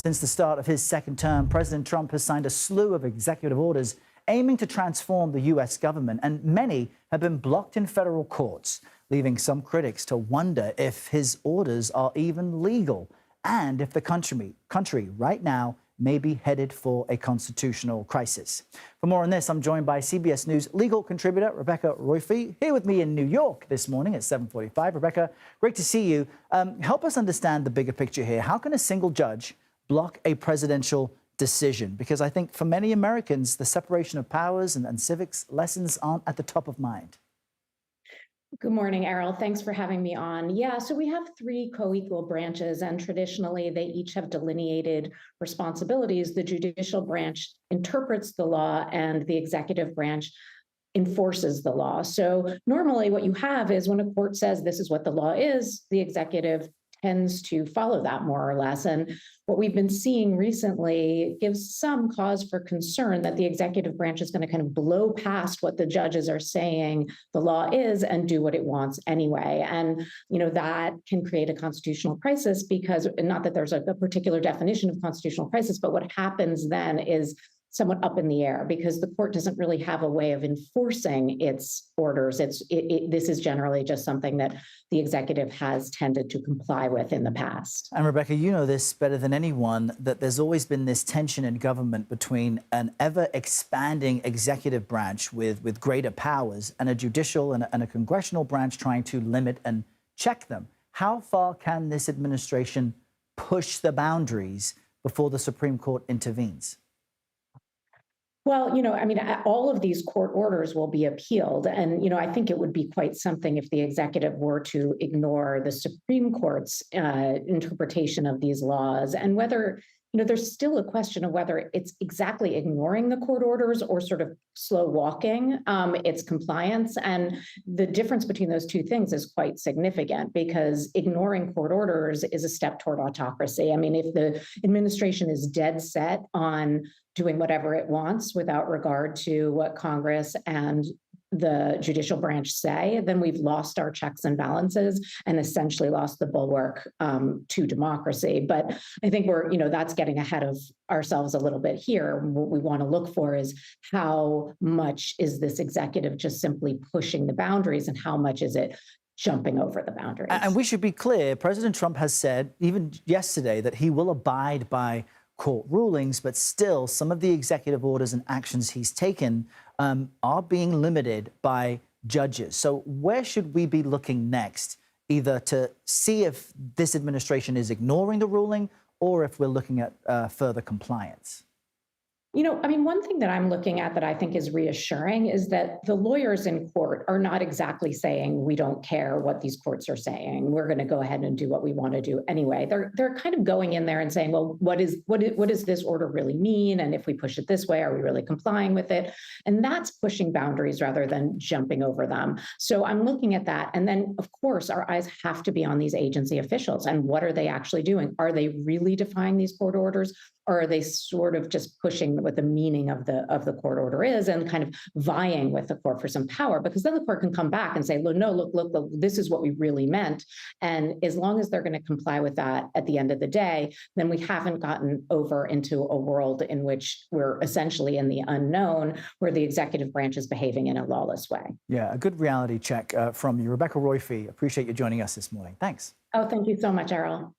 Since the start of his second term, President Trump has signed a slew of executive orders aiming to transform the U.S. government, and many have been blocked in federal courts, leaving some critics to wonder if his orders are even legal and if the country right now may be headed for a constitutional crisis. For more on this, I'm joined by CBS News legal contributor Rebecca Roiphe, here with me in New York this morning at 7:45. Rebecca, great to see you. Help us understand the bigger picture here. How can a single judge block a presidential decision? Because I think for many Americans, the separation of powers and civics lessons aren't at the top of mind. Good morning, Errol. Thanks for having me on. Yeah, so we have three co-equal branches, and traditionally they each have delineated responsibilities. The judicial branch interprets the law, and the executive branch enforces the law. So normally what you have is when a court says this is what the law is, the executive tends to follow that more or less. And what we've been seeing recently gives some cause for concern that the executive branch is going to kind of blow past what the judges are saying the law is and do what it wants anyway. And, that can create a constitutional crisis because, not that there's a particular definition of constitutional crisis, but what happens then is somewhat up in the air because the court doesn't really have a way of enforcing its orders. This is generally just something that the executive has tended to comply with in the past. And Rebecca, you know this better than anyone, that there's always been this tension in government between an ever-expanding executive branch with greater powers and a judicial and a congressional branch trying to limit and check them. How far can this administration push the boundaries before the Supreme Court intervenes? Well, all of these court orders will be appealed. And, I think it would be quite something if the executive were to ignore the Supreme Court's interpretation of these laws and whether, there's still a question of whether it's exactly ignoring the court orders or sort of slow walking its compliance. And the difference between those two things is quite significant because ignoring court orders is a step toward autocracy. I mean, if the administration is dead set on doing whatever it wants without regard to what Congress and the judicial branch say, then we've lost our checks and balances and essentially lost the bulwark to democracy. But I think that's getting ahead of ourselves a little bit here. What we want to look for is how much is this executive just simply pushing the boundaries and how much is it jumping over the boundaries. And we should be clear, President Trump has said, even yesterday, that he will abide by court rulings, but still some of the executive orders and actions he's taken are being limited by judges. So where should we be looking next, either to see if this administration is ignoring the ruling or if we're looking at further compliance? One thing that I'm looking at that I think is reassuring is that the lawyers in court are not exactly saying, we don't care what these courts are saying. We're going to go ahead and do what we want to do anyway. They're kind of going in there and saying, well, what does this order really mean? And if we push it this way, are we really complying with it? And that's pushing boundaries rather than jumping over them. So I'm looking at that. And then, of course, our eyes have to be on these agency officials. And what are they actually doing? Are they really defying these court orders? Or are they sort of just pushing what the meaning of the court order is and kind of vying with the court for some power? Because then the court can come back and say, look, no, look, this is what we really meant. And as long as they're going to comply with that at the end of the day, then we haven't gotten over into a world in which we're essentially in the unknown, where the executive branch is behaving in a lawless way. Yeah, a good reality check from you. Rebecca Roiphe, appreciate you joining us this morning. Thanks. Oh, thank you so much, Errol.